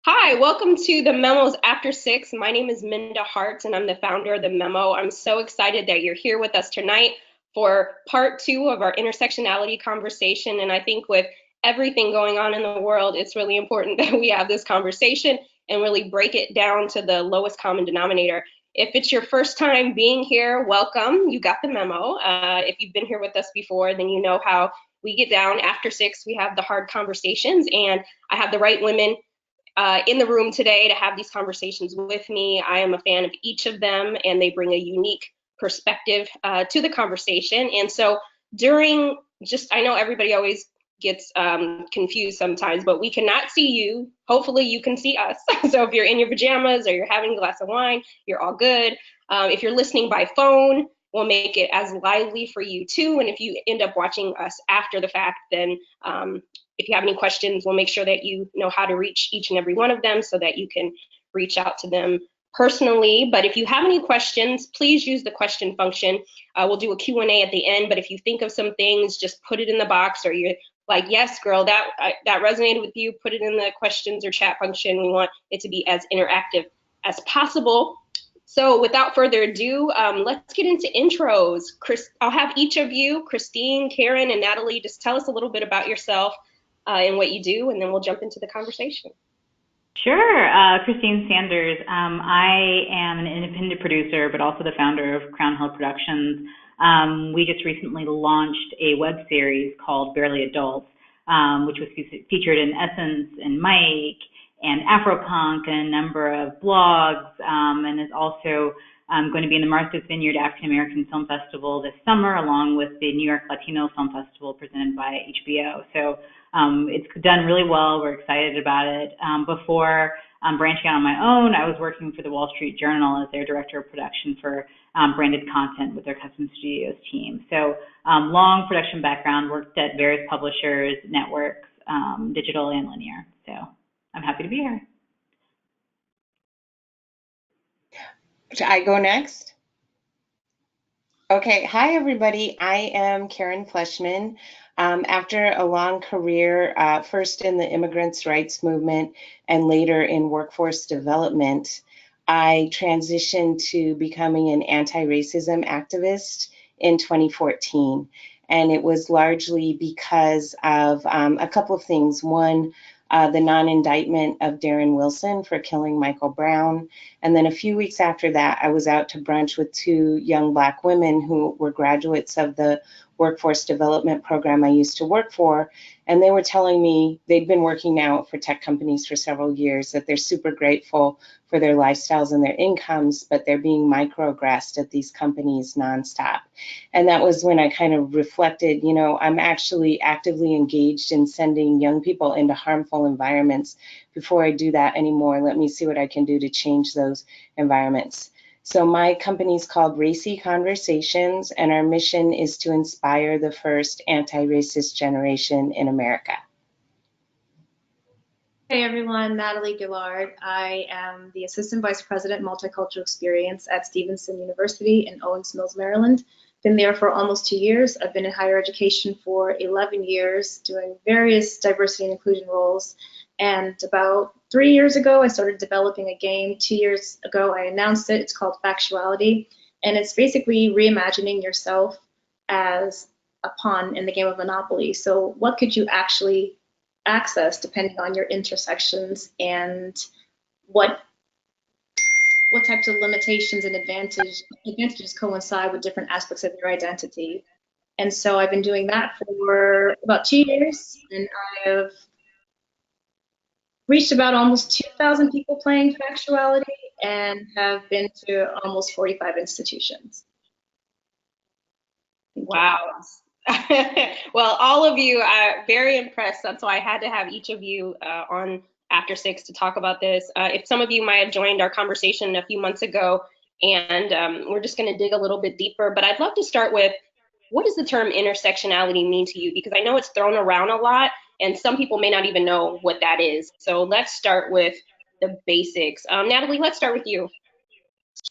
Hi, welcome to the Memos After Six. My name is Minda Hartz, and I'm the founder of the Memo. I'm so excited that you're here with us tonight for part two of our intersectionality conversation. And I think with everything going on in the world, it's really important that we have this conversation and really break it down to the lowest common denominator. If it's your first time being here, welcome. You got the memo. If you've been here with us before, then you know how we get down after six. We have the hard conversations, and I have the right women in the room today to have these conversations with me. I am a fan of each of them, and they bring a unique perspective to the conversation. And so during I know everybody always gets confused sometimes, but we cannot see you. Hopefully you can see us. So if you're in your pajamas or you're having a glass of wine, you're all good. If you're listening by phone, we'll make it as lively for you too. And if you end up watching us after the fact, then if you have any questions, we'll make sure that you know how to reach each and every one of them so that you can reach out to them personally. But if you have any questions, please use the question function. We'll do a Q&A at the end, but if you think of some things, just put it in the box, or you're like, yes, girl, that resonated with you, put it in the questions or chat function. We want it to be as interactive as possible. So without further ado, let's get into intros. I'll have each of you, Christine, Karen, and Natalie, just tell us a little bit about yourself and what you do, and then we'll jump into the conversation. Sure. Christine Sanders. I am an independent producer, but also the founder of Crown Hill Productions. We just recently launched a web series called Barely Adults, which was featured in Essence and Mike and Afropunk and a number of blogs, and is also going to be in the Martha's Vineyard African American Film Festival this summer, along with the New York Latino Film Festival presented by HBO. So it's done really well. We're excited about it. Before branching out on my own, I was working for the Wall Street Journal as their director of production for branded content with their Custom Studios team. So long production background, worked at various publishers, networks, digital and linear. So I'm happy to be here. Should I go next? Okay, hi everybody. I am Karen Fleshman. After a long career, first in the immigrants' rights movement and later in workforce development, I transitioned to becoming an anti-racism activist in 2014. And it was largely because of a couple of things. One, the non-indictment of Darren Wilson for killing Michael Brown. And then a few weeks after that, I was out to brunch with two young Black women who were graduates of the workforce development program I used to work for. And they were telling me they'd been working now for tech companies for several years, that they're super grateful for their lifestyles and their incomes, but they're being microaggressed at these companies nonstop. And that was when I kind of reflected, you know, I'm actually actively engaged in sending young people into harmful environments. Before I do that anymore, let me see what I can do to change those environments. So my company is called Racy Conversations, and our mission is to inspire the first anti-racist generation in America. Hey everyone, Natalie Gillard. I am the Assistant Vice President Multicultural Experience at Stevenson University in Owings Mills, Maryland. Been there for almost 2 years. I've been in higher education for 11 years, doing various diversity and inclusion roles. And about 3 years ago, I started developing a game. 2 years ago, I announced it. It's called Factuality. And it's basically reimagining yourself as a pawn in the game of Monopoly. So what could you actually access depending on your intersections, and what types of limitations and advantages coincide with different aspects of your identity. And so I've been doing that for about 2 years, and I have reached about almost 2,000 people playing Factuality and have been to almost 45 institutions. Wow. Well, all of you are very impressed. That's why I had to have each of you on After Six to talk about this. If some of you might have joined our conversation a few months ago, and we're just going to dig a little bit deeper, but I'd love to start with, what does the term intersectionality mean to you? Because I know it's thrown around a lot, and some people may not even know what that is. So let's start with the basics. Natalie, let's start with you.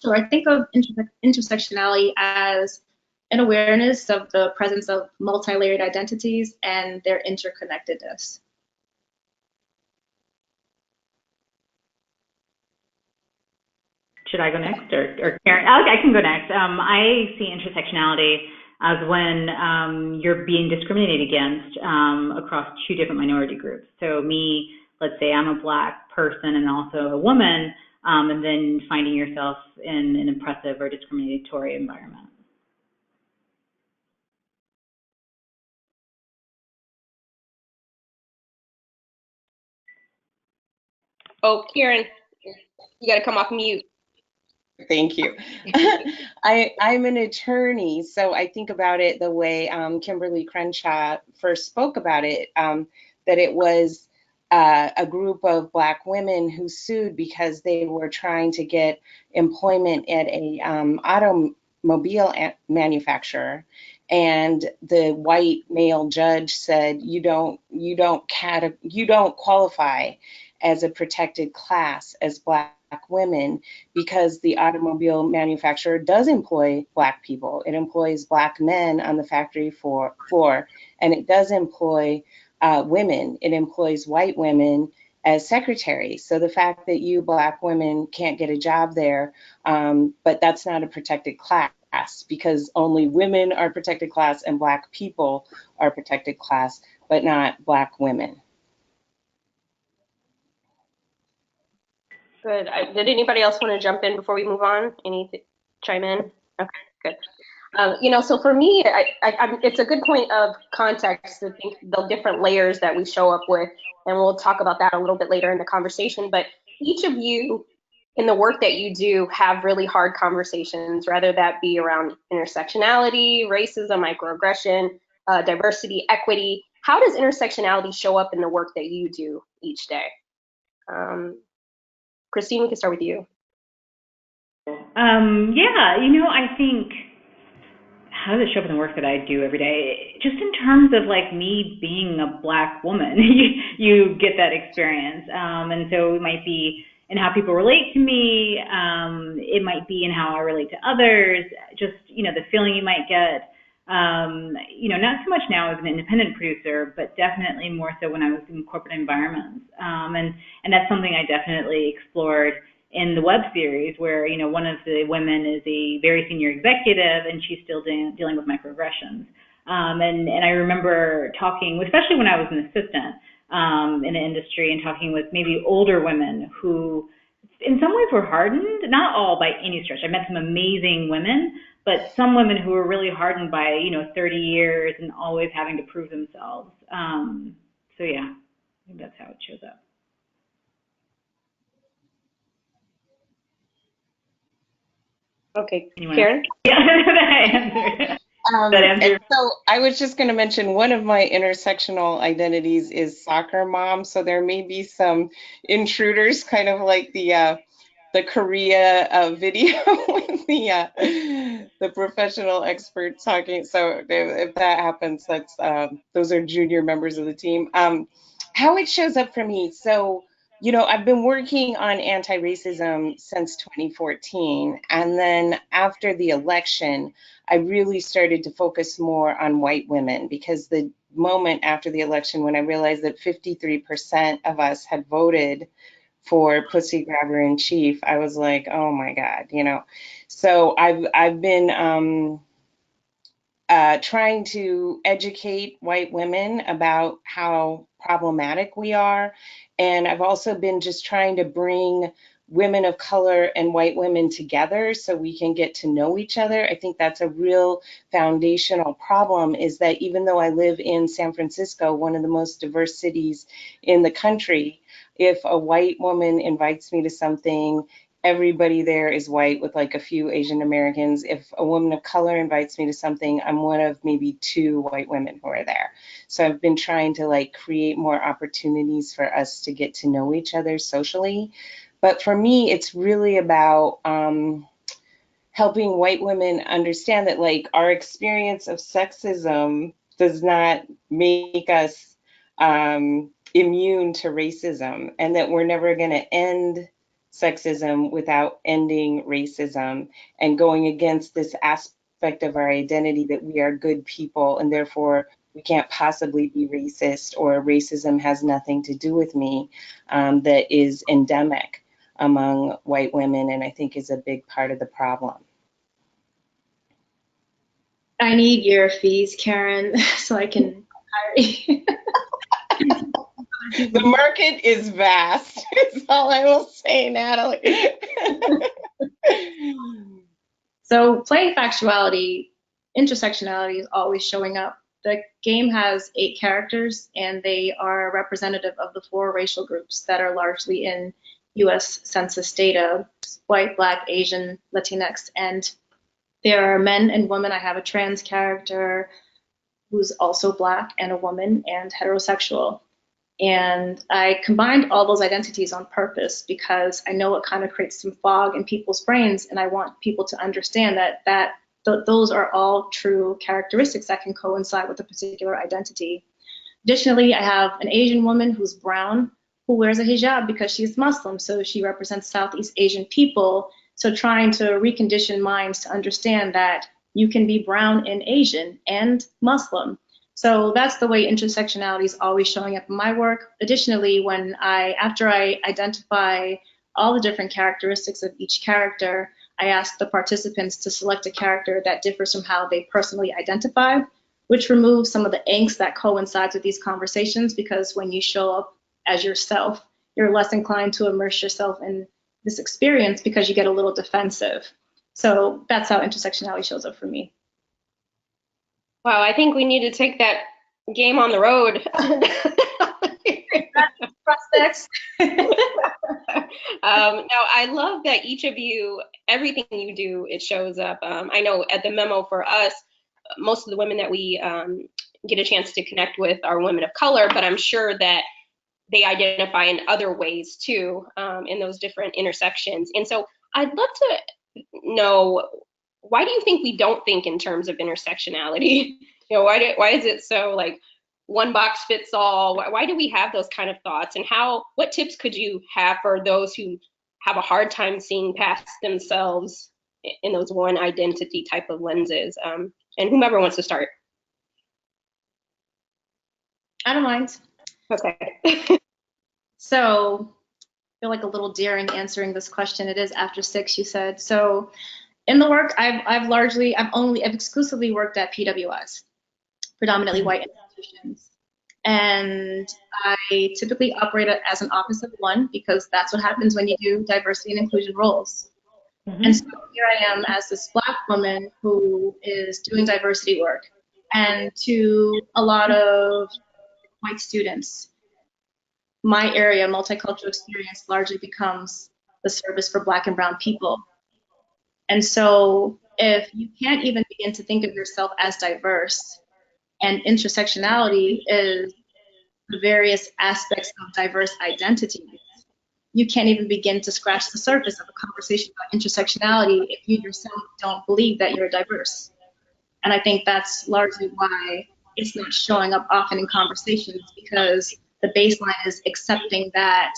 Sure. I think of intersectionality as an awareness of the presence of multi-layered identities and their interconnectedness. Should I go next or Karen? Okay, I can go next. I see intersectionality as when you're being discriminated against across two different minority groups. So me, let's say I'm a Black person and also a woman, and then finding yourself in an oppressive or discriminatory environment. Oh, Karen, you got to come off mute. Thank you. I'm an attorney, so I think about it the way Kimberly Crenshaw first spoke about it, that it was a group of Black women who sued because they were trying to get employment at a automobile manufacturer, and the white male judge said, you don't qualify as a protected class as Black women, because the automobile manufacturer does employ Black people. It employs Black men on the factory floor, and it does employ women. It employs white women as secretaries. So the fact that you Black women can't get a job there, but that's not a protected class, because only women are protected class and Black people are protected class, but not Black women. Good. Did anybody else want to jump in before we move on? Chime in? Okay, good. So for me, it's a good point of context to think the different layers that we show up with, and we'll talk about that a little bit later in the conversation. But each of you, in the work that you do, have really hard conversations, whether that be around intersectionality, racism, microaggression, diversity, equity. How does intersectionality show up in the work that you do each day? Christine, we can start with you. I think, how does it show up in the work that I do every day? Just in terms of like me being a Black woman, you get that experience. And so it might be in how people relate to me. It might be in how I relate to others. Just, the feeling you might get. Not so much now as an independent producer, but definitely more so when I was in corporate environments. And that's something I definitely explored in the web series, where, one of the women is a very senior executive and she's still dealing with microaggressions. And I remember talking, especially when I was an assistant in the industry, and talking with maybe older women who in some ways were hardened, not all by any stretch. I met some amazing women, but some women who were really hardened by, 30 years and always having to prove themselves. So yeah, I think that's how it shows up. Okay, Karen? Yeah, that answer. So I was just going to mention, one of my intersectional identities is soccer mom. So there may be some intruders, kind of like the Korea video with the professional expert talking. So if that happens, that's those are junior members of the team. How it shows up for me. So, I've been working on anti-racism since 2014. And then after the election, I really started to focus more on white women, because the moment after the election when I realized that 53% of us had voted for Pussy Grabber in Chief, I was like, oh my God, So I've been trying to educate white women about how problematic we are. And I've also been just trying to bring women of color and white women together so we can get to know each other. I think that's a real foundational problem, is that even though I live in San Francisco, one of the most diverse cities in the country, if a white woman invites me to something, everybody there is white with like a few Asian Americans. If a woman of color invites me to something, I'm one of maybe 2 white women who are there. So I've been trying to create more opportunities for us to get to know each other socially. But for me, it's really about helping white women understand that our experience of sexism does not make us immune to racism, and that we're never going to end sexism without ending racism, and going against this aspect of our identity that we are good people and therefore we can't possibly be racist, or racism has nothing to do with me, that is endemic. among white women, and I think is a big part of the problem. I need your fees, Karen, so I can hire you. The market is vast, is all I will say, Natalie. So playing factuality, intersectionality is always showing up. The game has 8 characters, and they are representative of the 4 racial groups that are largely in US Census data: white, Black, Asian, Latinx. And there are men and women. I have a trans character who's also Black and a woman and heterosexual. And I combined all those identities on purpose because I know it kind of creates some fog in people's brains, and I want people to understand that those are all true characteristics that can coincide with a particular identity. Additionally, I have an Asian woman who's brown who wears a hijab because she's Muslim, so she represents Southeast Asian people. So trying to recondition minds to understand that you can be brown and Asian and Muslim. So that's the way intersectionality is always showing up in my work. Additionally, after I identify all the different characteristics of each character, I ask the participants to select a character that differs from how they personally identify, which removes some of the angst that coincides with these conversations, because when you show up as yourself, you're less inclined to immerse yourself in this experience because you get a little defensive. So that's how intersectionality shows up for me. Wow, I think we need to take that game on the road. Prospects. No, I love that each of you, everything you do, it shows up. I know at the Memo for us, most of the women that we get a chance to connect with are women of color, but I'm sure that they identify in other ways too, in those different intersections. And so I'd love to know, why do you think we don't think in terms of intersectionality? You know, why is it so like one box fits all? Why do we have those kind of thoughts? And what tips could you have for those who have a hard time seeing past themselves in those one identity type of lenses? And whomever wants to start. I don't mind. Okay. So I feel like a little daring answering this question. It is after 6, you said. So in the work, I've exclusively worked at PWIs, predominantly white institutions. And I typically operate as an office of one because that's what happens when you do diversity and inclusion roles. Mm-hmm. And so here I am as this Black woman who is doing diversity work. And to a lot of white students, my area, multicultural experience, largely becomes the service for Black and brown people. And so if you can't even begin to think of yourself as diverse, and intersectionality is the various aspects of diverse identities, you can't even begin to scratch the surface of a conversation about intersectionality if you yourself don't believe that you're diverse. And I think that's largely why it's not showing up often in conversations, because the baseline is accepting that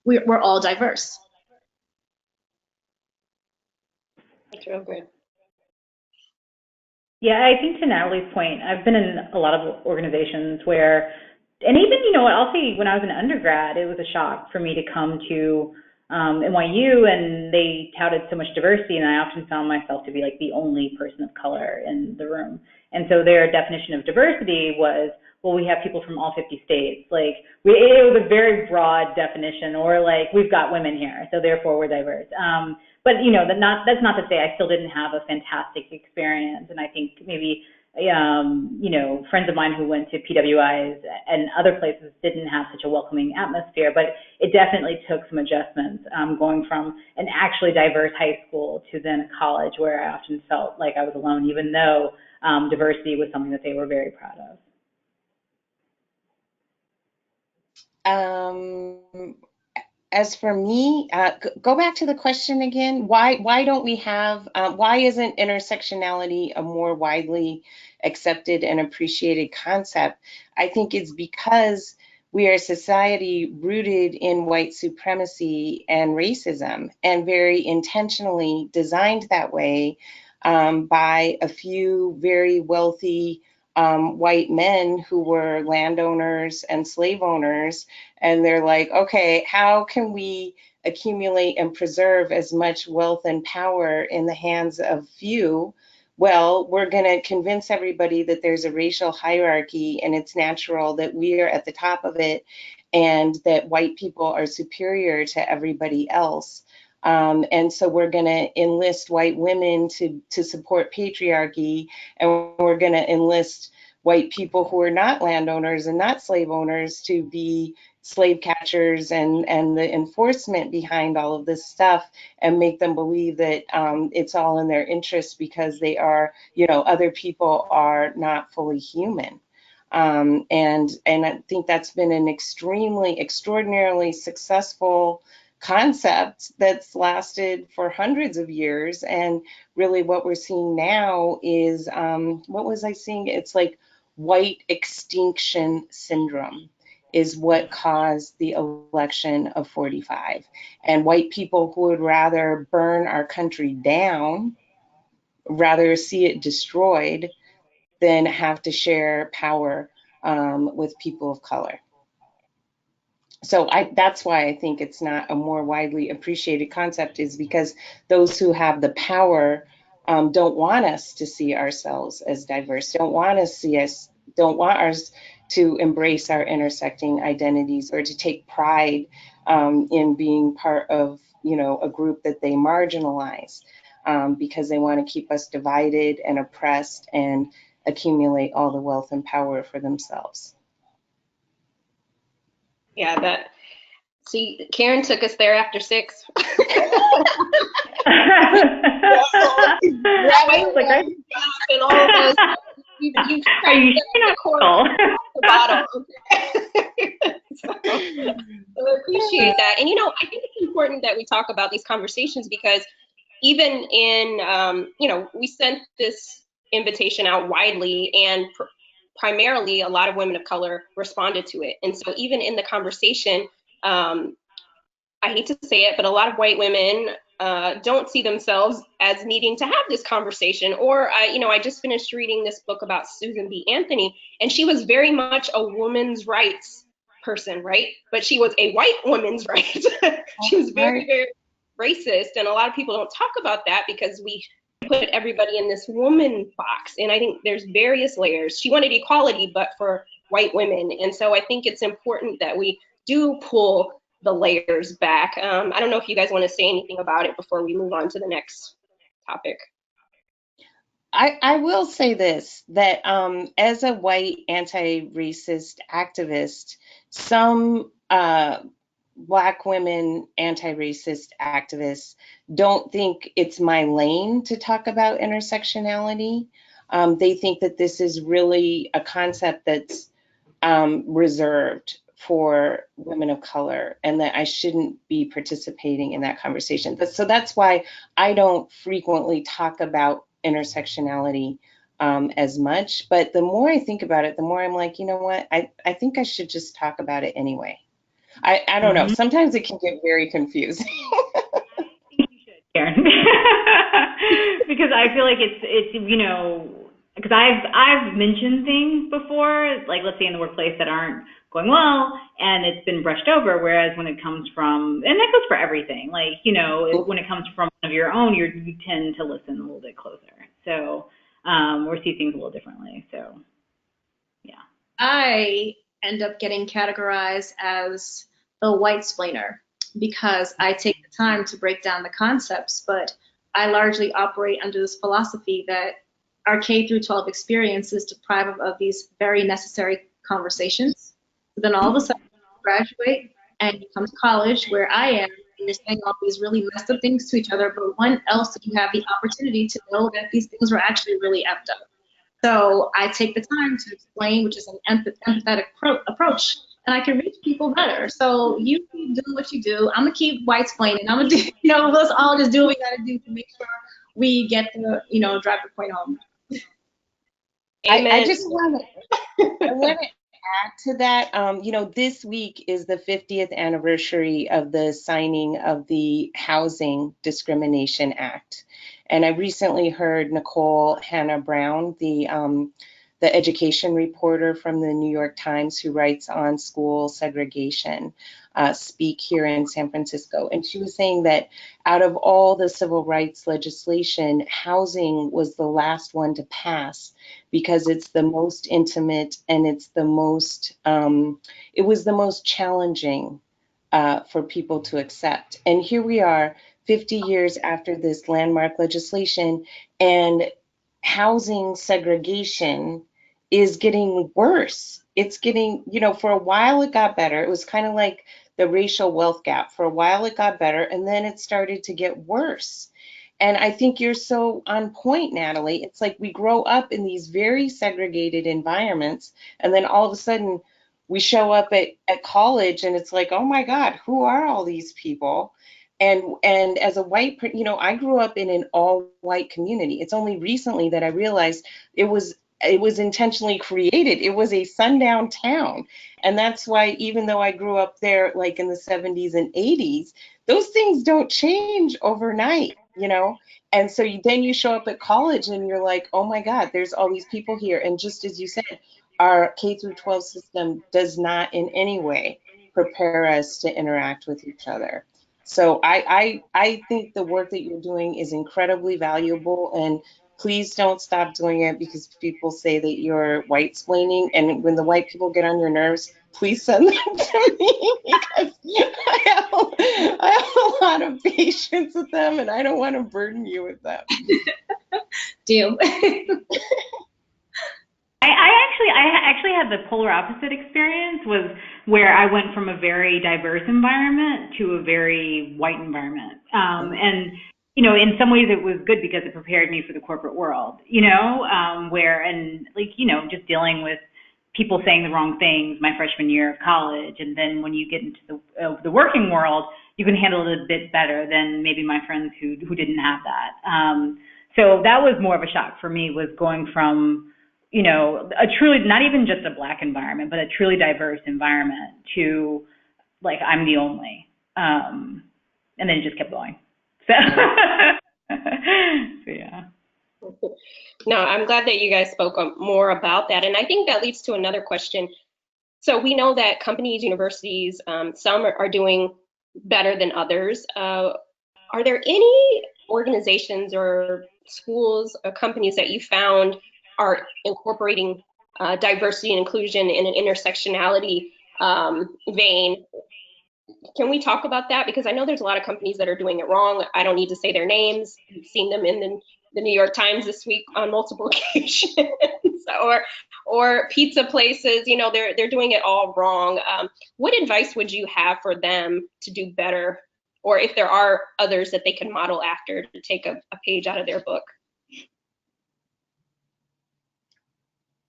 we're all diverse. That's real good. Yeah, I think to Natalie's point, I've been in a lot of organizations where, and even, you know what, I'll say when I was an undergrad, it was a shock for me to come to NYU, and they touted so much diversity, and I often found myself to be like the only person of color in the room. And so their definition of diversity was, well, we have people from all 50 states. Like, it was a very broad definition, or like, we've got women here, so therefore we're diverse. But, you know, that's not to say I still didn't have a fantastic experience. And I think maybe, you know, friends of mine who went to PWIs and other places didn't have such a welcoming atmosphere, but it definitely took some adjustments, going from an actually diverse high school to then a college where I often felt like I was alone, even though diversity was something that they were very proud of. As for me, go back to the question again. Why don't we have, why isn't intersectionality a more widely accepted and appreciated concept? I think it's because we are a society rooted in white supremacy and racism, and very intentionally designed that way by a few very wealthy white men who were landowners and slave owners, and they're like, okay, how can we accumulate and preserve as much wealth and power in the hands of few? Well, we're going to convince everybody that there's a racial hierarchy and it's natural that we are at the top of it, and that white people are superior to everybody else. And so we're going to enlist white women to support patriarchy, and we're going to enlist white people who are not landowners and not slave owners to be slave catchers and the enforcement behind all of this stuff, and make them believe that it's all in their interest because they are, other people are not fully human. And I think that's been an extraordinarily successful concept that's lasted for hundreds of years. And really what we're seeing now is, what was I seeing? It's like white extinction syndrome is what caused the election of 45. And white people who would rather burn our country down, rather see it destroyed, than have to share power with people of color. So that's why I think it's not a more widely appreciated concept, is because those who have the power don't want us to see ourselves as diverse, don't want us to embrace our intersecting identities, or to take pride in being part of, a group that they marginalize, because they want to keep us divided and oppressed and accumulate all the wealth and power for themselves. Yeah, see, Karen took us there after 6. Are you the bottle? So I appreciate that. And, I think it's important that we talk about these conversations, because even in, we sent this invitation out widely, and primarily a lot of women of color responded to it. And so even in the conversation, I hate to say it, but a lot of white women don't see themselves as needing to have this conversation. Or, I just finished reading this book about Susan B. Anthony, and she was very much a women's rights person, right? But she was a white woman's rights. She was very, very racist. And a lot of people don't talk about that because we put everybody in this woman box. And I think there's various layers. She wanted equality, but for white women. And so I think it's important that we do pull the layers back. I don't know if you guys want to say anything about it before we move on to the next topic. I will say this, that as a white anti-racist activist, some Black women anti-racist activists don't think it's my lane to talk about intersectionality. They think that this is really a concept that's reserved for women of color, and that I shouldn't be participating in that conversation. So that's why I don't frequently talk about intersectionality as much. But the more I think about it, the more I'm like, you know what, I think I should just talk about it anyway. I don't know. Sometimes it can get very confusing. I think you should, Karen. Because I feel like it's because I've mentioned things before, like let's say in the workplace, that aren't going well, and it's been brushed over. Whereas when it comes from, and that goes for everything, like when it comes from one of your own, you tend to listen a little bit closer. So or see things a little differently. So yeah. I end up getting categorized as the white splainer because I take the time to break down the concepts, but I largely operate under this philosophy that our K through 12 experience is deprived of these very necessary conversations. So then all of a sudden you graduate and you come to college where I am, and you're saying all these really messed up things to each other, but when else did you have the opportunity to know that these things were actually really effed up? So I take the time to explain, which is an empathetic approach, and I can reach people better. So you keep doing what you do. I'm gonna keep white explaining. I'm gonna do, let's all just do what we gotta do to make sure we get the, drive the point home. I just want to add to that. This week is the 50th anniversary of the signing of the Housing Discrimination Act. And I recently heard Nicole Hannah Brown, the the education reporter from the New York Times who writes on school segregation, speak here in San Francisco. And she was saying that out of all the civil rights legislation, housing was the last one to pass because it's the most intimate and it's the most, it was the most challenging for people to accept. And here we are 50 years after this landmark legislation, and housing segregation is getting worse. It's getting, for a while it got better. It was kind of like the racial wealth gap. For a while it got better, and then it started to get worse. And I think you're so on point, Natalie. It's like we grow up in these very segregated environments, and then all of a sudden we show up at college and it's like, oh my God, who are all these people? And as a white, I grew up in an all white community. It's only recently that I realized it was intentionally created. It was a sundown town. And that's why even though I grew up there like in the 70s and 80s, those things don't change overnight, And so then you show up at college and you're like, oh my God, there's all these people here. And just as you said, our K through 12 system does not in any way prepare us to interact with each other. So I think the work that you're doing is incredibly valuable, and please don't stop doing it because people say that you're white splaining, and when the white people get on your nerves, please send them to me because I have a lot of patience with them and I don't want to burden you with them. Deal. I actually had the polar opposite experience, was where I went from a very diverse environment to a very white environment. And, in some ways it was good because it prepared me for the corporate world, just dealing with people saying the wrong things my freshman year of college. And then when you get into the working world, you can handle it a bit better than maybe my friends who didn't have that. So that was more of a shock for me, was going from, a truly, not even just a Black environment, but a truly diverse environment to like, I'm the only. And then it just kept going. So, so yeah. No, I'm glad that you guys spoke more about that. And I think that leads to another question. So we know that companies, universities, some are doing better than others. Are there any organizations or schools or companies that you found are incorporating diversity and inclusion in an intersectionality vein? Can we talk about that? Because I know there's a lot of companies that are doing it wrong. I don't need to say their names. We've seen them in the New York Times this week on multiple occasions, or pizza places. They're doing it all wrong. What advice would you have for them to do better, or if there are others that they can model after to take a page out of their book?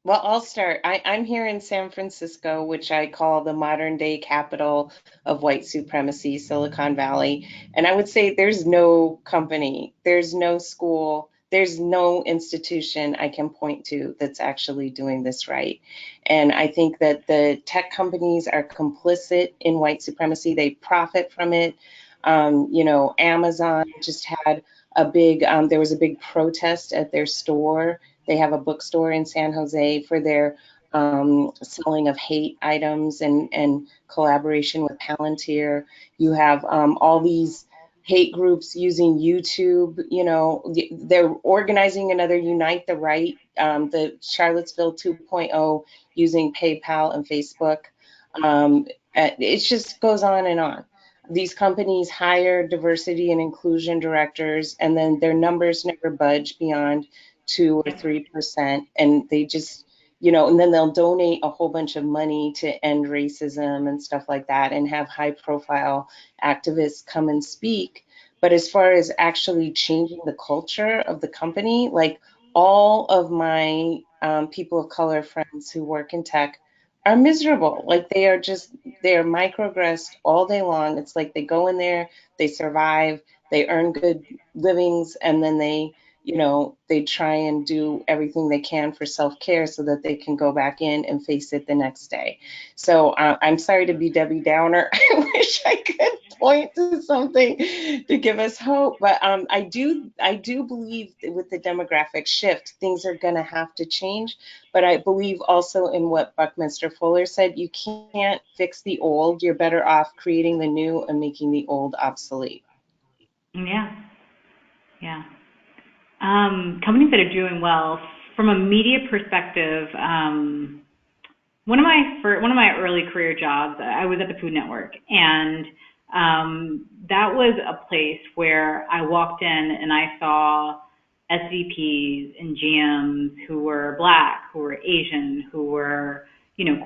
Well, I'll start. I'm here in San Francisco, which I call the modern day capital of white supremacy, Silicon Valley. And I would say there's no company, there's no school, there's no institution I can point to that's actually doing this right. And I think that the tech companies are complicit in white supremacy. They profit from it. Amazon just had there was a big protest at their store. They have a bookstore in San Jose for their selling of hate items and collaboration with Palantir. You have all these hate groups using YouTube. They're organizing another Unite the Right, the Charlottesville 2.0, using PayPal and Facebook. It just goes on and on. These companies hire diversity and inclusion directors, and then their numbers never budge beyond 2 or 3%, and they just, and then they'll donate a whole bunch of money to end racism and stuff like that, and have high-profile activists come and speak. But as far as actually changing the culture of the company, like all of my people of color friends who work in tech are miserable. Like they are microaggressed all day long. It's like they go in there, they survive, they earn good livings, and then they they try and do everything they can for self-care so that they can go back in and face it the next day. So I'm sorry to be Debbie Downer. I wish I could point to something to give us hope, but I do believe that with the demographic shift, things are going to have to change. But I believe also in what Buckminster Fuller said: you can't fix the old. You're better off creating the new and making the old obsolete. Yeah. Yeah. Companies that are doing well from a media perspective. One of my early career jobs, I was at the Food Network, and that was a place where I walked in and I saw SVPs and GMs who were Black, who were Asian, who were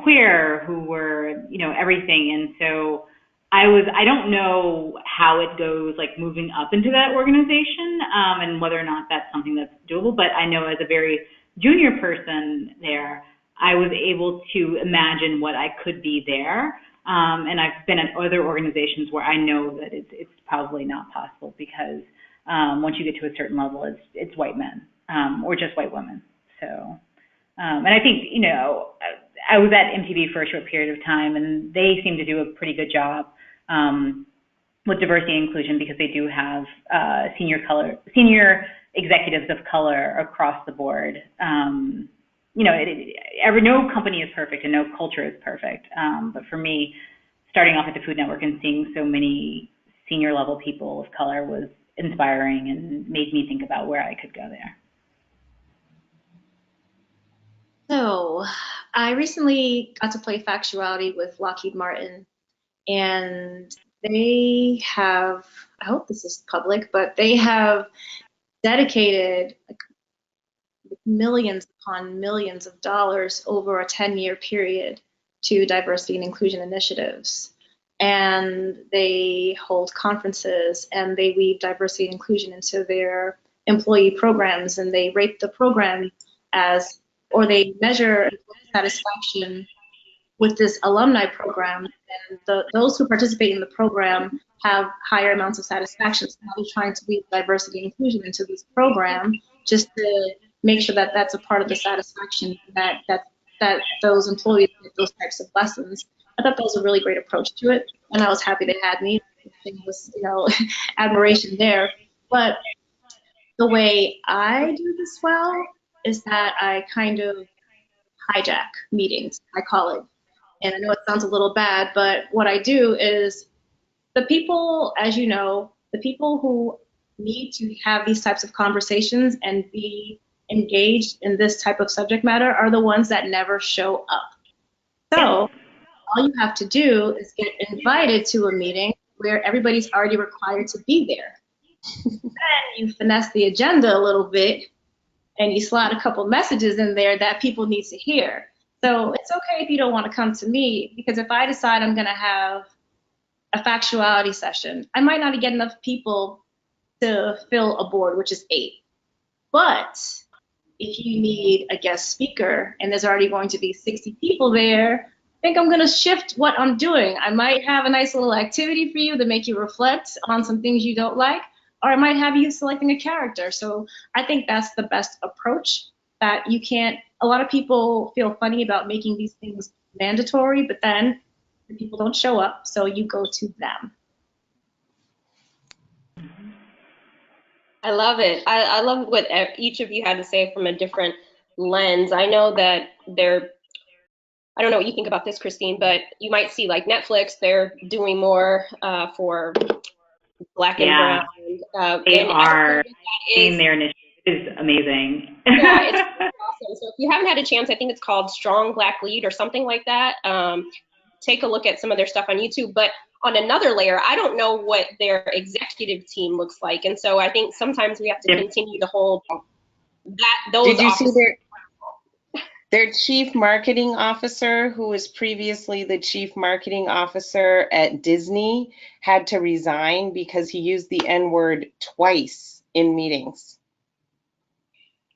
queer, who were everything, and so I don't know how it goes, like moving up into that organization, and whether or not that's something that's doable. But I know as a very junior person there, I was able to imagine what I could be there. And I've been at other organizations where I know that it's probably not possible because once you get to a certain level, it's white men or just white women. So, and I think, I was at MTV for a short period of time, and they seem to do a pretty good job with diversity and inclusion because they do have senior executives of color across the board. No company is perfect and no culture is perfect. But for me, starting off at the Food Network and seeing so many senior level people of color was inspiring and made me think about where I could go there. So I recently got to play Factuality with Lockheed Martin, and they have, I hope this is public, but they have dedicated millions upon millions of dollars over a 10-year period to diversity and inclusion initiatives. And they hold conferences and they weave diversity and inclusion into their employee programs, and they rate the program or they measure satisfaction with this alumni program. And those who participate in the program have higher amounts of satisfaction. So now they're trying to weave diversity and inclusion into this program just to make sure that that's a part of the satisfaction, that those employees get those types of lessons. I thought that was a really great approach to it, and I was happy they had me. It was, admiration there. But the way I do this well is that I kind of hijack meetings, I call it. And I know it sounds a little bad, but what I do is the people, as you know, the people who need to have these types of conversations and be engaged in this type of subject matter are the ones that never show up. So all you have to do is get invited to a meeting where everybody's already required to be there. Then you finesse the agenda a little bit and you slot a couple messages in there that people need to hear. So it's okay if you don't want to come to me, because if I decide I'm going to have a factuality session, I might not get enough people to fill a board, which is 8. But if you need a guest speaker and there's already going to be 60 people there, I think I'm going to shift what I'm doing. I might have a nice little activity for you to make you reflect on some things you don't like, or I might have you selecting a character. So I think that's the best approach. That you can't, a lot of people feel funny about making these things mandatory, but then the people don't show up, so you go to them. I love it. I love what each of you had to say from a different lens. I know that I don't know what you think about this, Christine, but you might see like Netflix, they're doing more for Black and brown. They are in their initiative is amazing. Yeah, it's awesome. So if you haven't had a chance, I think it's called Strong Black Lead or something like that. Take a look at some of their stuff on YouTube. But on another layer, I don't know what their executive team looks like. And so I think sometimes we have to continue to hold those. Did you see their chief marketing officer, who was previously the chief marketing officer at Disney, had to resign because he used the N-word twice in meetings?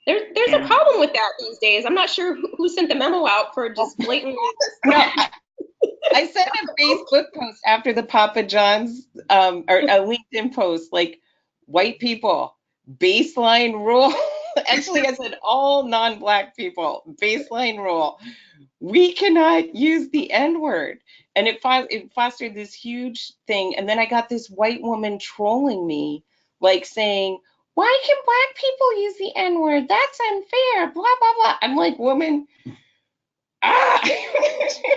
There's a problem with that these days. I'm not sure who sent the memo out for just blatantly. No, I sent a Facebook post after the Papa John's or a LinkedIn post, like, white people, baseline rule. Actually, I said all non-Black people, baseline rule. We cannot use the N-word. And it fostered this huge thing. And then I got this white woman trolling me, like saying, why can Black people use the N-word? That's unfair, blah, blah, blah. I'm like, woman, she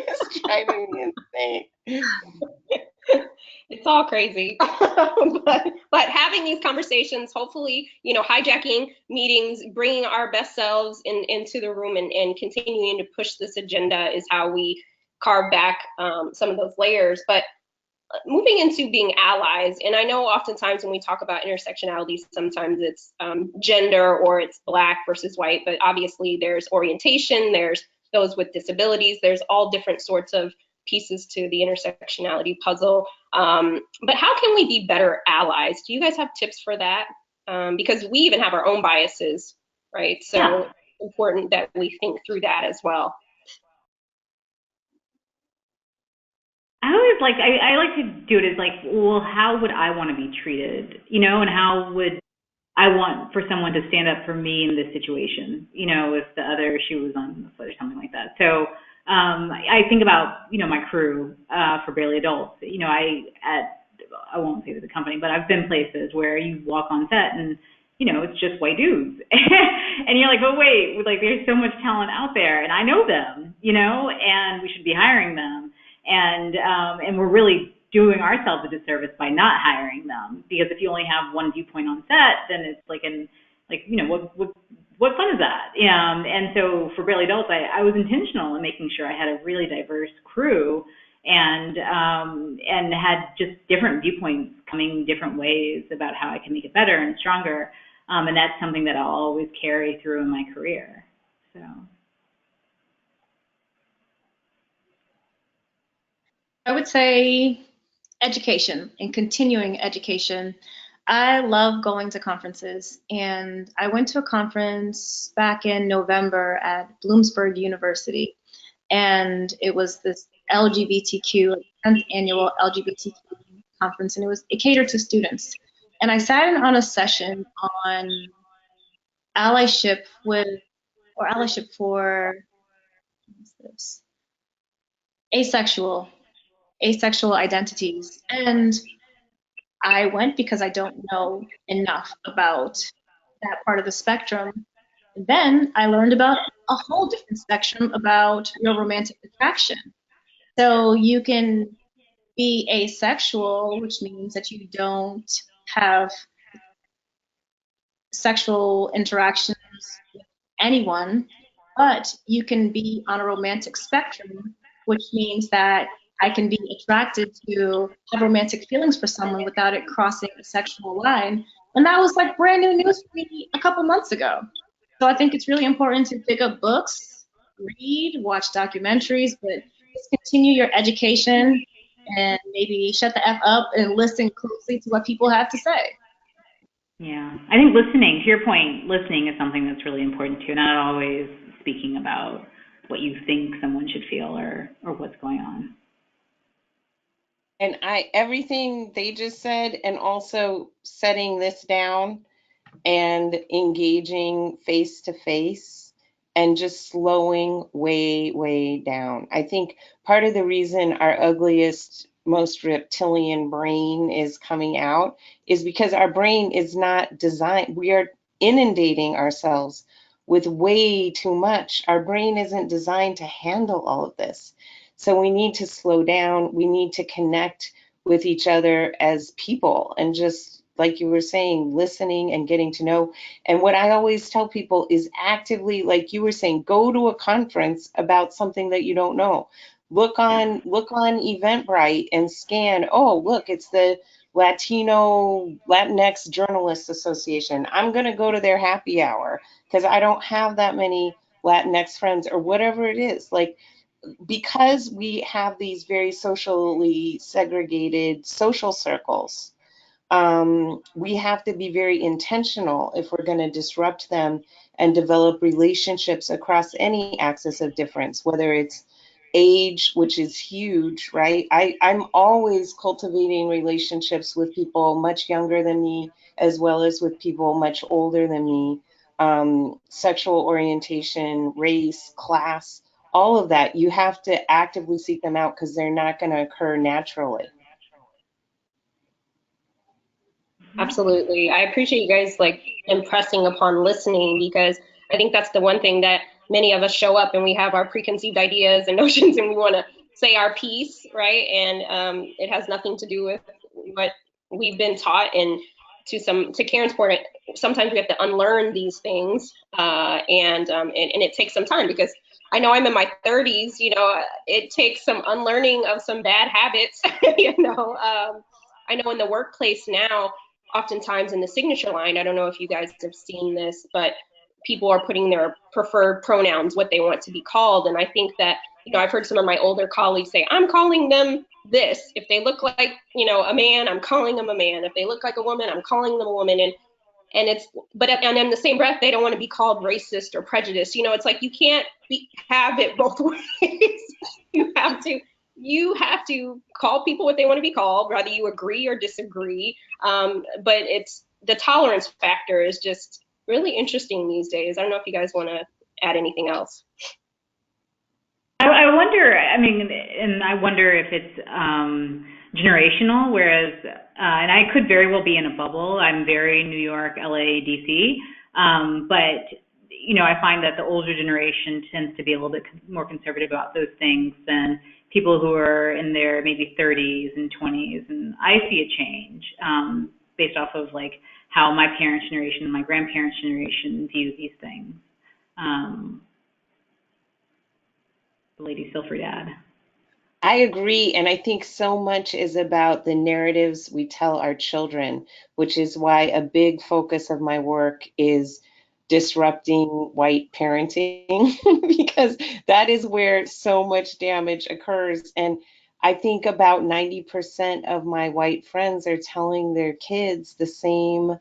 was driving me insane. It's all crazy. but having these conversations, hopefully, hijacking meetings, bringing our best selves into the room and continuing to push this agenda is how we carve back some of those layers. But moving into being allies, and I know oftentimes when we talk about intersectionality, sometimes it's gender or it's Black versus white, but obviously there's orientation, there's those with disabilities, there's all different sorts of pieces to the intersectionality puzzle. But how can we be better allies? Do you guys have tips for that? Because we even have our own biases, right? So Yeah. it's important that we think through that as well. I always I like to do it as like, well, how would I want to be treated? And how would I want for someone to stand up for me in this situation, if the other shoe was on the foot or something like that. So I think about, my crew for Barely Adults. I won't say the company, but I've been places where you walk on set and, it's just white dudes. And you're like, oh, wait, like there's so much talent out there and I know them, and we should be hiring them. And we're really doing ourselves a disservice by not hiring them, because if you only have one viewpoint on set, then it's like what fun is that? And so for Barely Adults, I was intentional in making sure I had a really diverse crew and had just different viewpoints coming different ways about how I can make it better and stronger. And that's something that I'll always carry through in my career. So. I would say education and continuing education. I love going to conferences, and I went to a conference back in November at Bloomsburg University, and it was this LGBTQ, 10th annual LGBTQ conference, and it catered to students. And I sat in on a session on allyship for what's this? Asexual identities. And I went because I don't know enough about that part of the spectrum. And then I learned about a whole different spectrum about real romantic attraction. So you can be asexual, which means that you don't have sexual interactions with anyone, but you can be on a romantic spectrum, which means that I can be attracted to have romantic feelings for someone without it crossing a sexual line. And that was like brand new news for me a couple months ago. So I think it's really important to pick up books, read, watch documentaries, but just continue your education and maybe shut the F up and listen closely to what people have to say. Yeah, I think listening, to your point, listening is something that's really important too, not always speaking about what you think someone should feel or what's going on. And everything they just said, and also setting this down and engaging face to face and just slowing way, way down. I think part of the reason our ugliest, most reptilian brain is coming out is because our brain is not designed. We are inundating ourselves with way too much. Our brain isn't designed to handle all of this. So we need to slow down. We need to connect with each other as people and just, like you were saying, listening and getting to know. And what I always tell people is actively, like you were saying, go to a conference about something that you don't know. Look on Eventbrite and scan, oh, look, it's the Latinx Journalists Association. I'm going to go to their happy hour because I don't have that many Latinx friends or whatever it is. Like, because we have these very socially segregated social circles, we have to be very intentional if we're going to disrupt them and develop relationships across any axis of difference, whether it's age, which is huge, right? I'm always cultivating relationships with people much younger than me, as well as with people much older than me. Sexual orientation, race, class, all of that, you have to actively seek them out because they're not going to occur naturally. Absolutely. I appreciate you guys like impressing upon listening, because I think that's the one thing that many of us show up and we have our preconceived ideas and notions and we want to say our piece, right? And it has nothing to do with what we've been taught. And to Karen's point, sometimes we have to unlearn these things, and it takes some time, because I know I'm in my 30s. It takes some unlearning of some bad habits. I know in the workplace now, oftentimes in the signature line, I don't know if you guys have seen this, but people are putting their preferred pronouns, what they want to be called. And I think that, I've heard some of my older colleagues say, I'm calling them this. If they look like, a man, I'm calling them a man. If they look like a woman, I'm calling them a woman. And in the same breath, they don't want to be called racist or prejudiced. It's like you can't have it both ways. You have to call people what they want to be called, whether you agree or disagree. But it's the tolerance factor is just really interesting these days. I don't know if you guys want to add anything else. I wonder, and I wonder if it's generational, whereas, and I could very well be in a bubble. I'm very New York, LA, DC, but I find that the older generation tends to be a little bit more conservative about those things than people who are in their maybe 30s and 20s. And I see a change based off of like how my parents' generation and my grandparents' generation view these things. The ladies feel free to add. I agree. And I think so much is about the narratives we tell our children, which is why a big focus of my work is disrupting white parenting, because that is where so much damage occurs. And I think about 90% of my white friends are telling their kids the same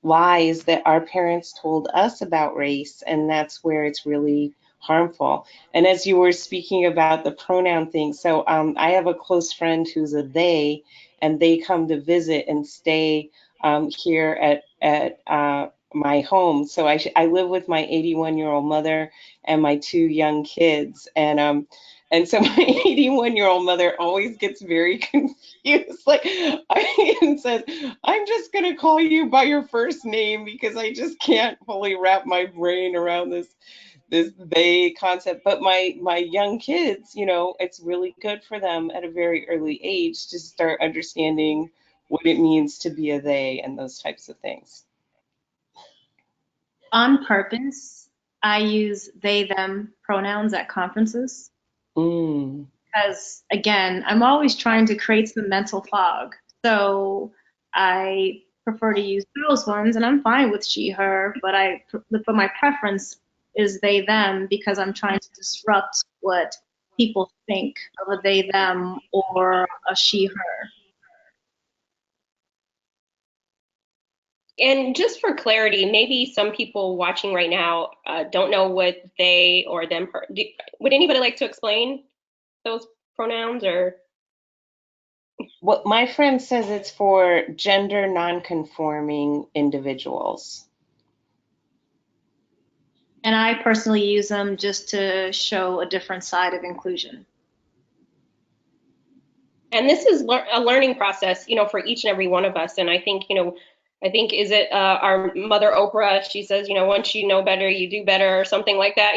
lies that our parents told us about race, and that's where it's really harmful. And as you were speaking about the pronoun thing, so I have a close friend who's a they, and they come to visit and stay here at my home. So I live with my 81-year-old mother and my two young kids, and so my 81-year-old mother always gets very confused, and says, I'm just going to call you by your first name because I just can't fully wrap my brain around this they concept. But my young kids, it's really good for them at a very early age to start understanding what it means to be a they and those types of things. On purpose, I use they, them pronouns at conferences. Because, again, I'm always trying to create some mental fog. So I prefer to use those ones, and I'm fine with she, her, but my preference is they, them, because I'm trying to disrupt what people think of a they, them or a she, her. And just for clarity, maybe some people watching right now don't know what they or them. Would anybody like to explain those pronouns? Or what my friend says, it's for gender nonconforming individuals. And I personally use them just to show a different side of inclusion. And this is a learning process, for each and every one of us. And I think, is it our mother Oprah? She says, once you know better, you do better, or something like that.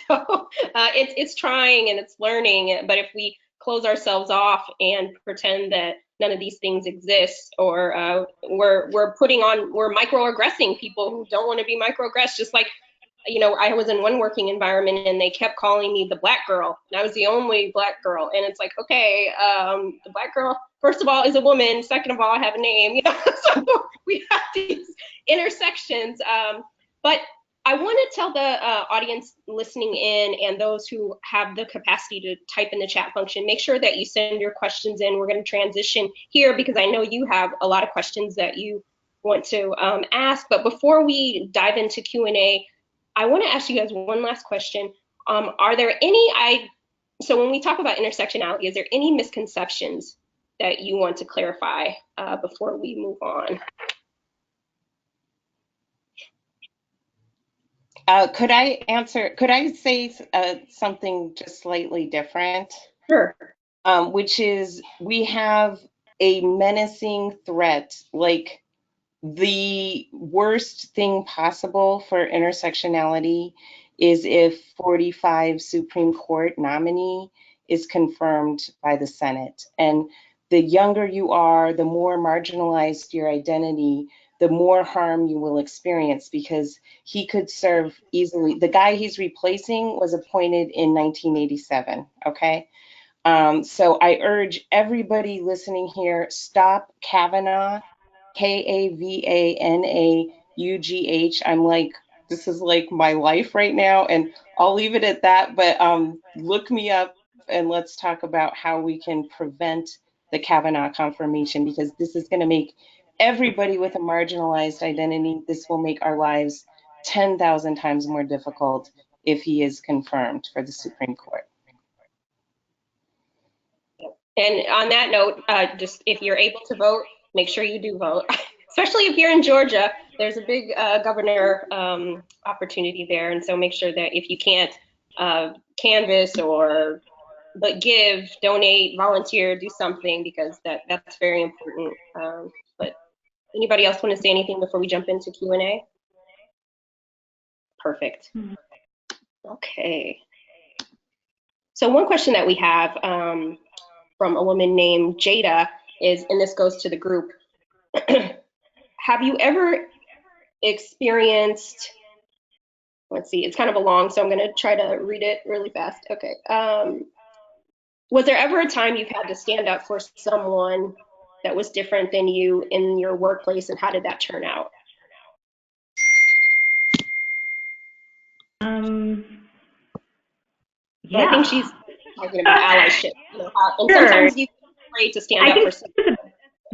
So it's trying and it's learning. But if we close ourselves off and pretend that none of these things exist, or we're microaggressing people who don't want to be microaggressed, just like, I was in one working environment and they kept calling me the black girl, and I was the only black girl. And it's like, okay, the black girl, first of all, is a woman. Second of all, I have a name, so we have these intersections. But I want to tell the audience listening in and those who have the capacity to type in the chat function, make sure that you send your questions in. We're going to transition here because I know you have a lot of questions that you want to ask. But before we dive into Q&A, I want to ask you guys one last question. Are there any So when we talk about intersectionality, is there any misconceptions that you want to clarify before we move on? Could I say something just slightly different? Sure. Which is we have a menacing threat, like the worst thing possible for intersectionality is if 45 Supreme Court nominee is confirmed by the Senate. And the younger you are, the more marginalized your identity, the more harm you will experience, because he could serve easily. The guy he's replacing was appointed in 1987, okay? So I urge everybody listening here, stop Kavanaugh, Kavanaughh. I'm like, this is like my life right now, and I'll leave it at that. But look me up and let's talk about how we can prevent the Kavanaugh confirmation, because this is going to make everybody with a marginalized identity, this will make our lives 10,000 times more difficult if he is confirmed for the Supreme Court. And on that note, just if you're able to vote, make sure you do vote, especially if you're in Georgia. There's a big governor opportunity there. And so make sure that if you can't canvass but give, donate, volunteer, do something, because that's very important. But anybody else want to say anything before we jump into Q&A? Perfect. Okay. So one question that we have from a woman named Jada is, and this goes to the group, have you ever experienced, let's see, it's kind of a long, so I'm going to try to read it really fast. Okay. Was there ever a time you've had to stand up for someone that was different than you in your workplace, and how did that turn out? Yeah. I think she's talking about allyship. And sure. Sometimes you feel afraid to stand up for someone.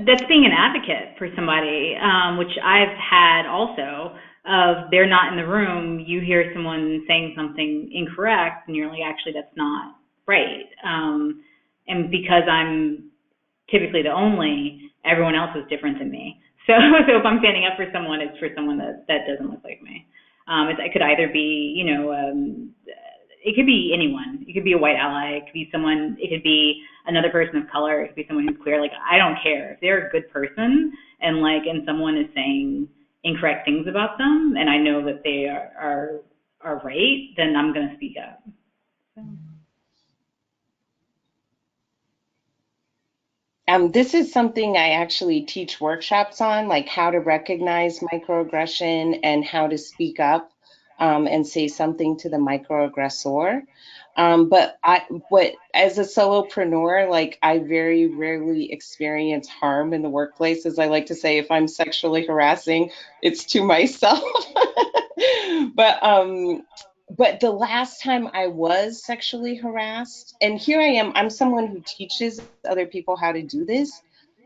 That's being an advocate for somebody, which I've had also. Of they're not in the room, you hear someone saying something incorrect, and you're like, actually, that's not right. And because I'm typically the only, everyone else is different than me. So if I'm standing up for someone, it's for someone that doesn't look like me. It could either be, it could be anyone. It could be a white ally. It could be someone. It could be another person of color. It could be someone who's queer. Like, I don't care if they're a good person and someone is saying incorrect things about them, and I know that they are right, then I'm going to speak up. So. This is something I actually teach workshops on, like how to recognize microaggression and how to speak up and say something to the microaggressor. But as a solopreneur, like, I very rarely experience harm in the workplace. As I like to say, if I'm sexually harassing, it's to myself. But the last time I was sexually harassed, and here I am, I'm someone who teaches other people how to do this.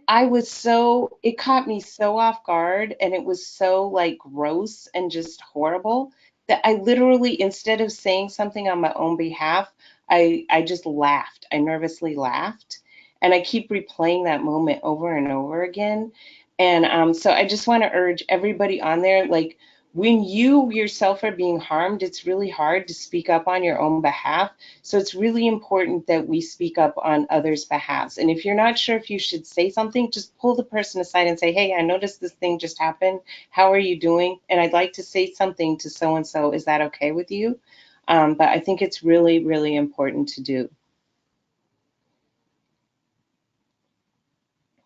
It caught me so off guard, and it was so like gross and just horrible that I literally, instead of saying something on my own behalf, I just laughed. I nervously laughed. And I keep replaying that moment over and over again. And so I just want to urge everybody on there, like, when you yourself are being harmed, it's really hard to speak up on your own behalf. So it's really important that we speak up on others' behalves. And if you're not sure if you should say something, just pull the person aside and say, hey, I noticed this thing just happened. How are you doing? And I'd like to say something to so-and-so. Is that okay with you? But I think it's really, really important to do.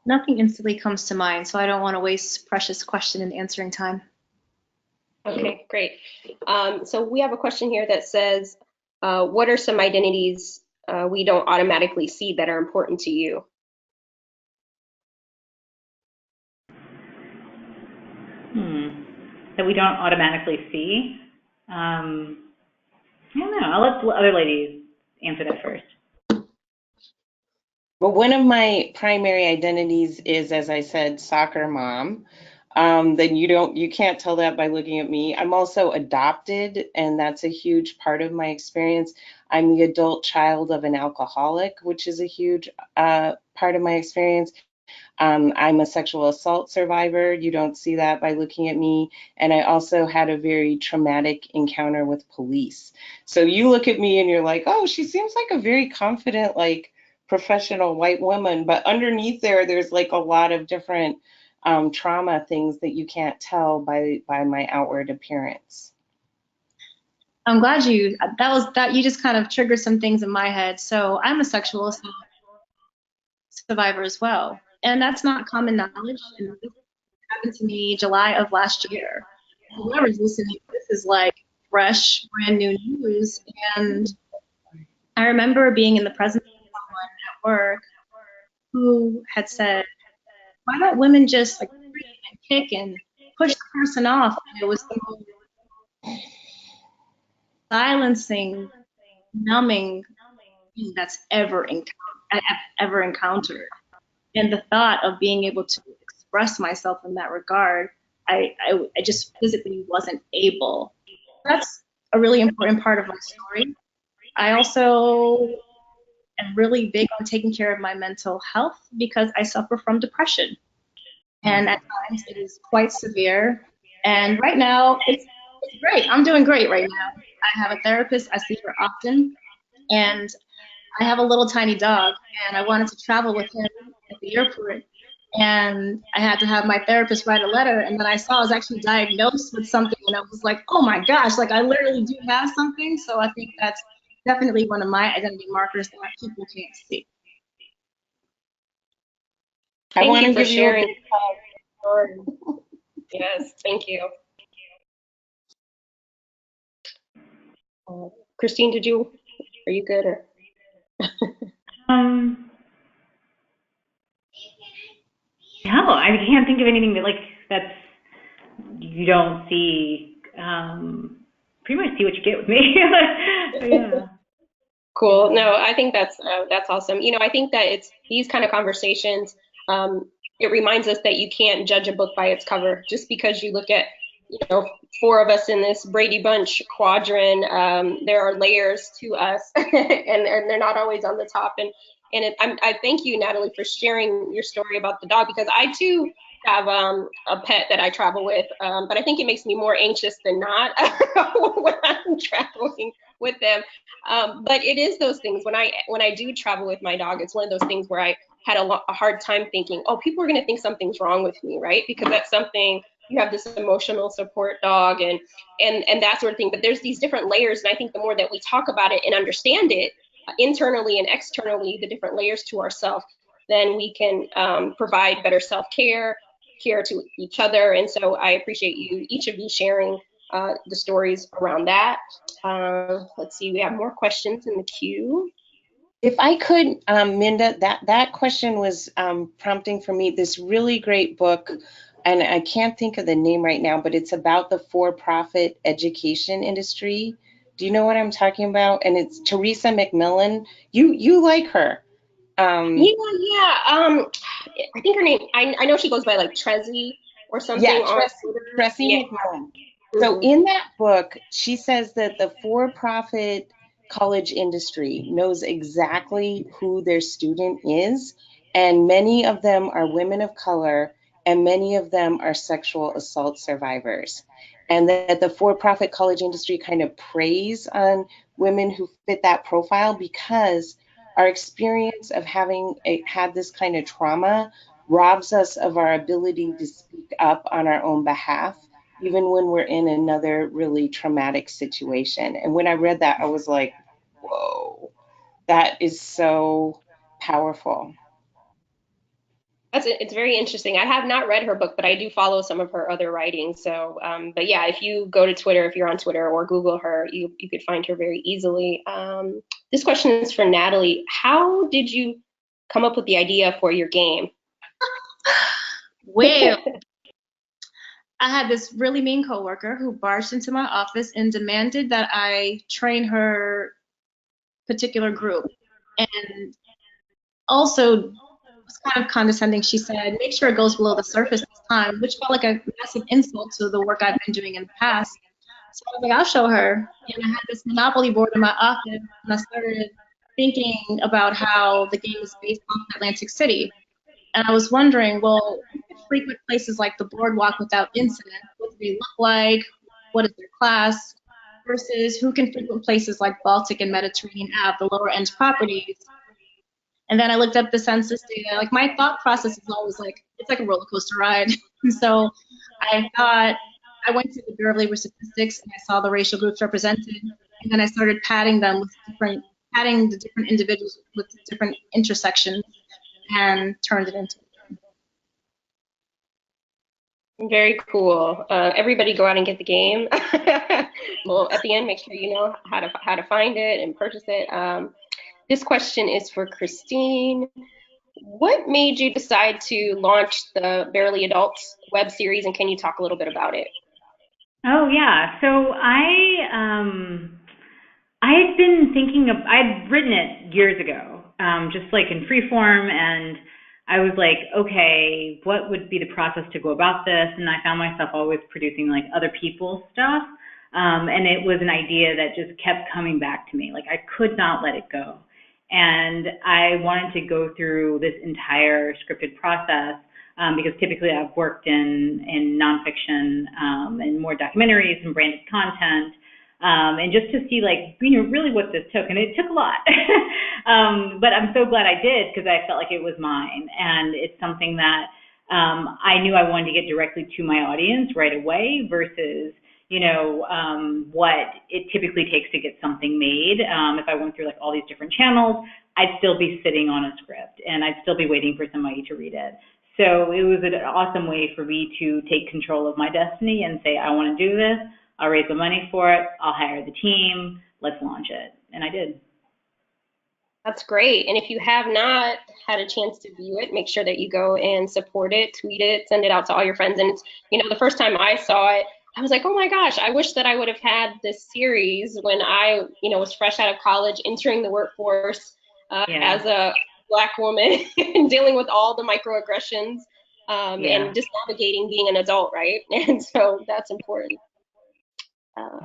Nothing instantly comes to mind, so I don't want to waste precious question and answering time. Okay, great. So we have a question here that says, what are some identities we don't automatically see that are important to you? That we don't automatically see? I don't know. I'll let the other ladies answer that first. Well, one of my primary identities is, as I said, soccer mom. Then you can't tell that by looking at me. I'm also adopted, and that's a huge part of my experience. I'm the adult child of an alcoholic, which is a huge part of my experience. I'm a sexual assault survivor. You don't see that by looking at me. And I also had a very traumatic encounter with police. So you look at me and you're like, oh, she seems like a very confident, like professional white woman. But underneath there's like a lot of different trauma things that you can't tell by my outward appearance. I'm glad you just kind of triggered some things in my head. So I'm a sexual assault survivor as well, and that's not common knowledge. And this happened to me July of last year. Whoever's listening, this is like fresh, brand new news. And I remember being in the presence of someone at work who had said, "Why don't women just like scream and kick and push the person off?" And it was the most silencing, numbing thing that's I've ever encountered. And the thought of being able to express myself in that regard, I just physically wasn't able. That's a really important part of my story. I also am really big on taking care of my mental health because I suffer from depression. And at times it is quite severe. And right now it's great. I'm doing great right now. I have a therapist. I see her often. And I have a little tiny dog, and I wanted to travel with him at the airport. And I had to have my therapist write a letter. And then I saw I was actually diagnosed with something, and I was like, oh my gosh, like I literally do have something. So I think that's definitely one of my identity markers that people can't see. Thank you for sharing. Yes, thank you. Christine, are you good? Or? No, I can't think of anything that's you don't see. Pretty much see what you get with me. Yeah. Cool. No, I think that's awesome. I think that it's these kind of conversations. It reminds us that you can't judge a book by its cover. Just because you look at, 4 of us in this Brady Bunch quadrant, there are layers to us, and they're not always on the top. And I thank you, Natalie, for sharing your story about the dog, because I too have a pet that I travel with, but I think it makes me more anxious than not when I'm traveling with them. But it is those things when I do travel with my dog, it's one of those things where I had a hard time thinking, oh, people are going to think something's wrong with me, right? Because that's something, you have this emotional support dog and that sort of thing. But there's these different layers, and I think the more that we talk about it and understand it internally and externally, the different layers to ourselves, then we can provide better self-care, care to each other. And so I appreciate each of you sharing the stories around that. Let's see, we have more questions in the queue. If I could, Minda, that question was prompting for me this really great book, and I can't think of the name right now, but it's about the for-profit education industry. Do you know what I'm talking about? And it's Teresa McMillan. You like her. Yeah. I think her name, I know she goes by like Trezzy or something. Yeah, Trezzy McMillan. So in that book, she says that the for-profit college industry knows exactly who their student is, and many of them are women of color, and many of them are sexual assault survivors. And that the for-profit college industry kind of preys on women who fit that profile because our experience of having had this kind of trauma robs us of our ability to speak up on our own behalf, even when we're in another really traumatic situation. And when I read that, I was like, whoa, that is so powerful. It's very interesting. I have not read her book, but I do follow some of her other writing. So, but yeah, if you go to Twitter, if you're on Twitter or Google her, you could find her very easily. This question is for Natalie. How did you come up with the idea for your game? Well, I had this really mean coworker who barged into my office and demanded that I train her particular group. And also was kind of condescending. She said, make sure it goes below the surface this time, which felt like a massive insult to the work I've been doing in the past. So I was like, I'll show her. And I had this Monopoly board in my office, and I started thinking about how the game is based off of Atlantic City. And I was wondering, well, who could frequent places like the boardwalk without incident? What do they look like? What is their class? Versus who can frequent places like Baltic and Mediterranean Ave, the lower end properties? And then I looked up the census data. Like my thought process is always like, it's like a roller coaster ride. And so I thought, I went to the Bureau of Labor Statistics and I saw the racial groups represented. And then I started padding them with padding the different individuals with different intersections and turned it into. Very cool. Everybody go out and get the game. Well, at the end, make sure you know how to find it and purchase it. This question is for Christine. What made you decide to launch the Barely Adults web series, and can you talk a little bit about it? Oh yeah. So I had been thinking of, I'd written it years ago, just like in free form, and I was like, okay, what would be the process to go about this? And I found myself always producing like other people's stuff. And it was an idea that just kept coming back to me. Like I could not let it go. And I wanted to go through this entire scripted process because typically I've worked in nonfiction and more documentaries and branded content. And just to see like, really what this took, and it took a lot, but I'm so glad I did because I felt like it was mine, and it's something that I knew I wanted to get directly to my audience right away versus, what it typically takes to get something made. If I went through like all these different channels, I'd still be sitting on a script and I'd still be waiting for somebody to read it. So it was an awesome way for me to take control of my destiny and say, I want to do this. I'll raise the money for it. I'll hire the team. Let's launch it. And I did. That's great. And if you have not had a chance to view it, make sure that you go and support it, tweet it, send it out to all your friends. And it's, the first time I saw it, I was like, oh my gosh, I wish that I would have had this series when I, was fresh out of college, entering the workforce as a Black woman and dealing with all the microaggressions and just navigating being an adult, right? And so that's important.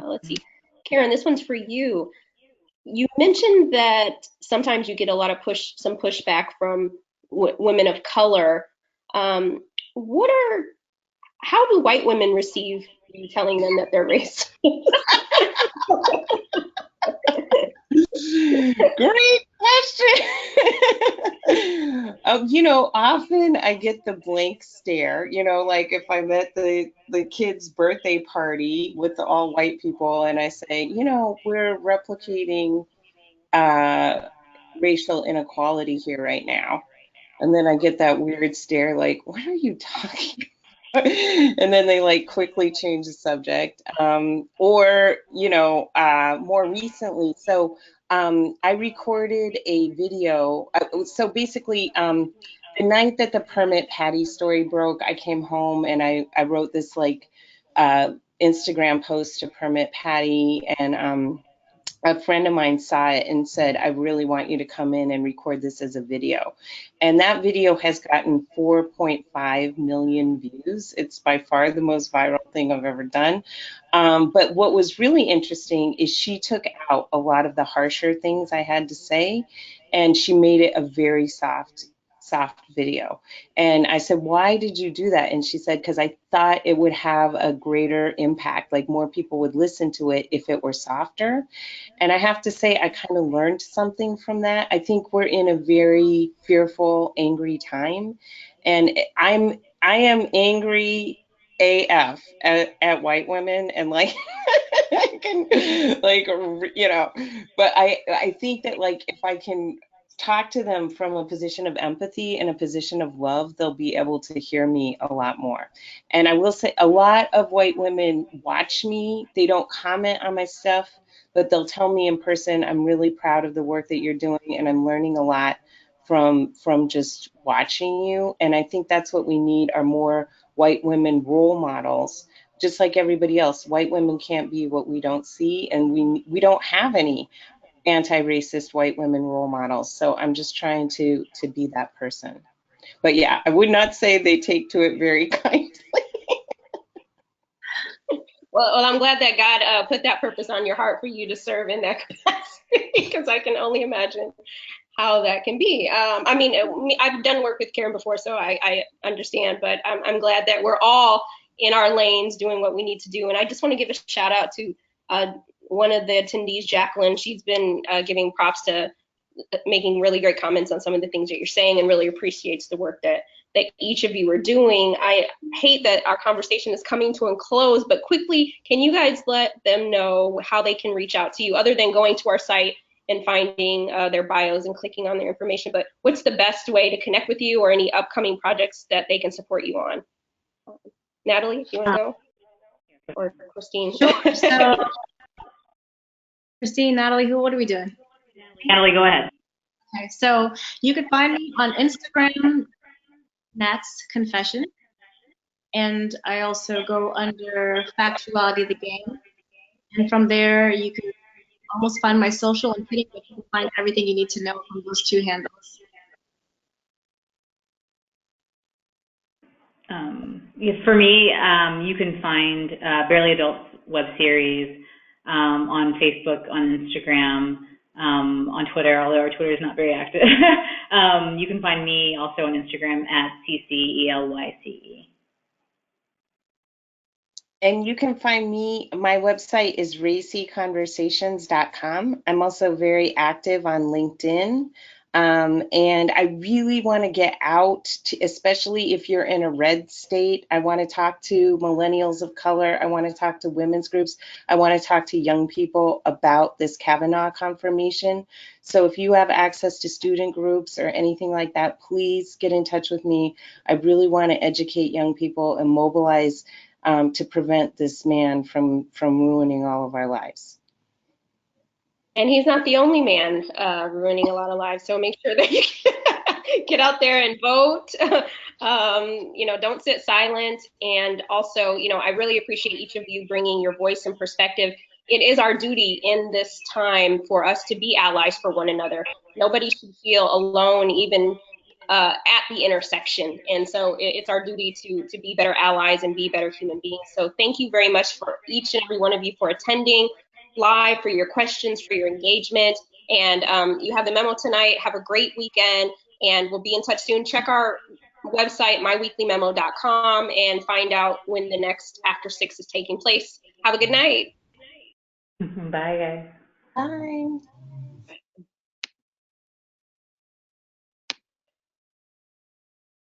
Let's see. Karen, this one's for you. You mentioned that sometimes you get a lot of some pushback from women of color. How do white women receive you telling them that they're racist? Great question. Often I get the blank stare, like if I'm at the kid's birthday party with the all white people and I say, we're replicating racial inequality here right now. And then I get that weird stare like, what are you talking about? And then they like quickly change the subject. More recently, so I recorded a video. So basically, the night that the Permit Patty story broke, I came home and I wrote this like Instagram post to Permit Patty, and a friend of mine saw it and said, I really want you to come in and record this as a video. And that video has gotten 4.5 million views. It's by far the most viral thing I've ever done. But what was really interesting is she took out a lot of the harsher things I had to say, and she made it a very soft video. And I said, why did you do that? And she said, because I thought it would have a greater impact, like more people would listen to it if it were softer. And I have to say, I kind of learned something from that. I think we're in a very fearful, angry time. And I am angry AF at white women, and like I can but I think that like if I can talk to them from a position of empathy and a position of love, they'll be able to hear me a lot more. And I will say a lot of white women watch me. They don't comment on my stuff, but they'll tell me in person, I'm really proud of the work that you're doing and I'm learning a lot from just watching you. And I think that's what we need, are more white women role models. Just like everybody else, white women can't be what we don't see, and we don't have any anti-racist white women role models. So I'm just trying to be that person. But yeah, I would not say they take to it very kindly. Well, I'm glad that God put that purpose on your heart for you to serve in that capacity, because I can only imagine how that can be. I mean, I've done work with Karen before, so I understand, but I'm glad that we're all in our lanes doing what we need to do. And I just want to give a shout out to one of the attendees, Jacqueline. She's been giving props to making really great comments on some of the things that you're saying, and really appreciates the work that each of you are doing. I hate that our conversation is coming to a close, but quickly, can you guys let them know how they can reach out to you, other than going to our site and finding their bios and clicking on their information? But what's the best way to connect with you, or any upcoming projects that they can support you on? Natalie, if you want to go, or Christine. Sure. So, Christine, Natalie, what are we doing? Natalie, go ahead. Okay, so you can find me on Instagram, Nat's Confession, and I also go under Factuality the Game. And from there, you can almost find my social and pretty much you can find everything you need to know from those two handles. Yes, for me, you can find Barely Adults web series on Facebook, on Instagram, on Twitter, although our Twitter is not very active. You can find me also on Instagram at CCELYCE. And you can find me, my website is racyconversations.com. I'm also very active on LinkedIn. And I really want to get out, to, especially if you're in a red state. I want to talk to millennials of color. I want to talk to women's groups. I want to talk to young people about this Kavanaugh confirmation. So if you have access to student groups or anything like that, please get in touch with me. I really want to educate young people and mobilize to prevent this man from ruining all of our lives. And he's not the only man ruining a lot of lives. So make sure that you get out there and vote. Don't sit silent. And also, I really appreciate each of you bringing your voice and perspective. It is our duty in this time for us to be allies for one another. Nobody should feel alone, even at the intersection. And so it's our duty to be better allies and be better human beings. So thank you very much for each and every one of you for attending live, for your questions, for your engagement. And you have the memo tonight. Have a great weekend, and we'll be in touch soon. Check our website, myweeklymemo.com, and find out when the next After 6 is taking place. Have a good night. Bye, guys. Bye.